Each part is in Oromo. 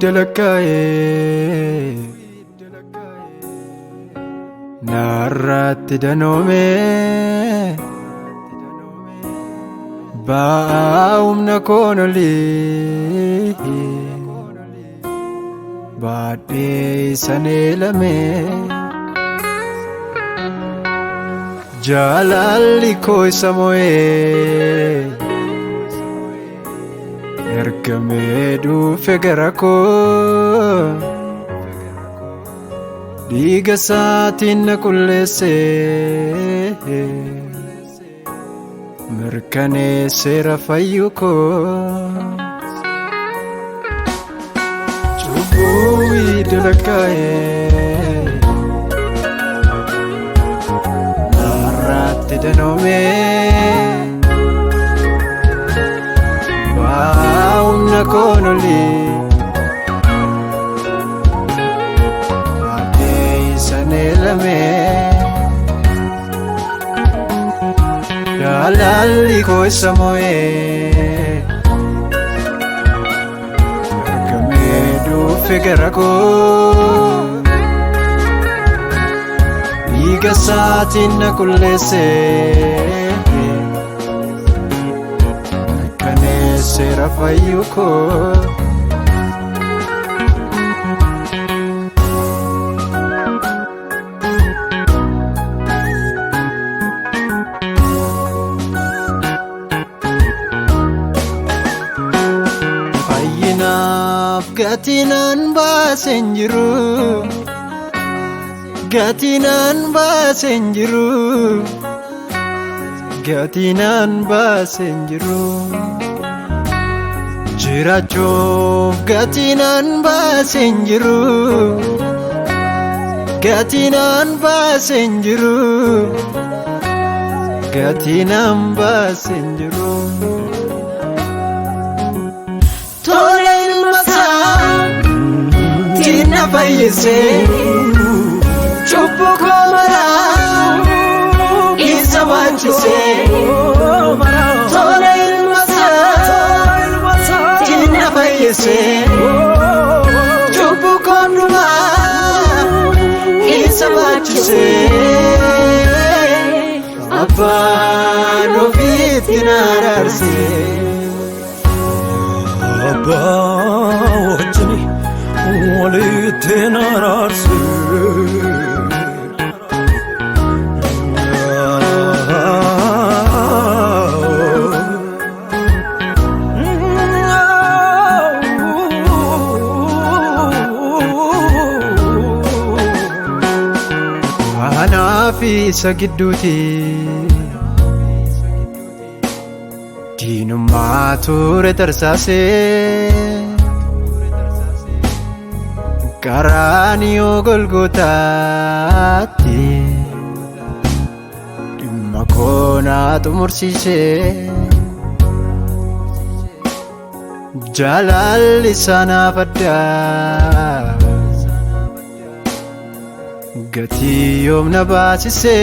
idalakaye narratti danome baumna konoli baadhe sanelame jalalli ko samoe ergame dhufe gara koo dhiiga isaatiin na qulleesse mirkaneesseera fayyuu koo cubbuu idalakaye narratti danome baumna konoli baadhe sanelame jalalli ko samoe ergame dhufe gara koo dhiiga isaatiin na qulleesse mirkaneesseera fayyuu koo gatinan basenjiru gatinan basenjiru gatinan basenjiru jirachuuf gatinan basenjiru gatinan basenjiru gatinan basenjiru Tina fayyise chubbu koo maraa isa waachise tola ilmasaa tina fayyise chubbu koo dhumaa isa waachise abbaan ofiitti na araarse abbaa wajjini walitti na araarse anaafi isa gidduuti diinummaa ture tarsaase Karaaniyoo Golgotaatti dhimma koo naa xumursiise jaalalli isaa naaf addaa gatii yoom na baasise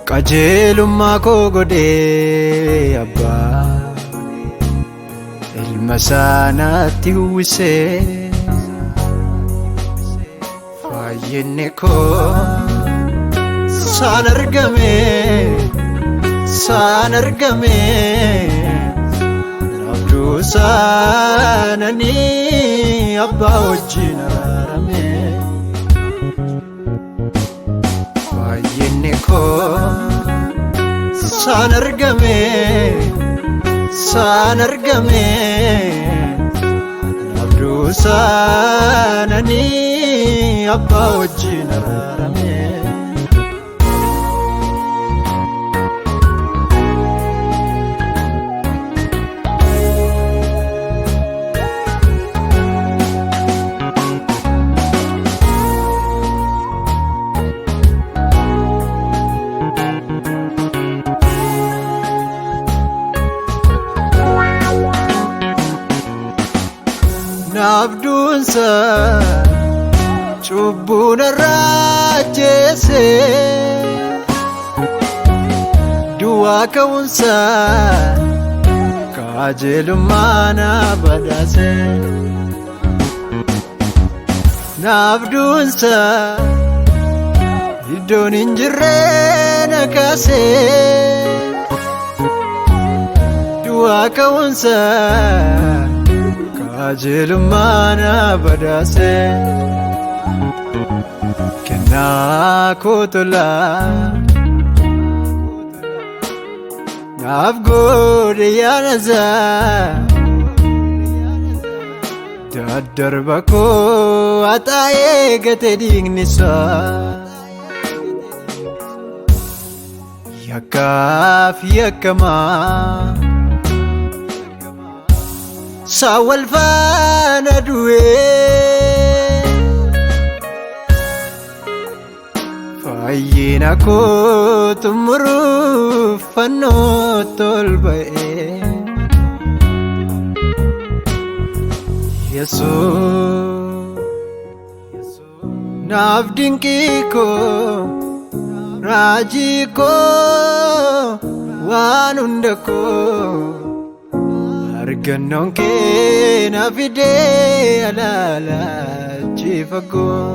qajeelummaa koo godhee abbaa ilma isaatti uwwise fayyinni koo saan argame abduu saananii abbaa wajjin araarame fayyinni koo saan argame abduu saananii abbaa wajjin araarame abduunsa cubbuun irraajjeesse du'aa ka'uunsa qajeelummaa na badhaase naaf duunsa iddoon hin jirre na kaase du'aa ka'uunsa qajeelummaa na badhaase kennaa koo tolaa naaf godhe yaanasaa daddarba koo haxaa'ee gate dhiignisaa yakkaaf yakkamaa saawwal faana du'ee fayyina koo xumuruuf fannoo tol ba'ee Yesuus naaf dinqii koo raajii koo waan hunda koo argannoon kee na fidee alaalaa fagoo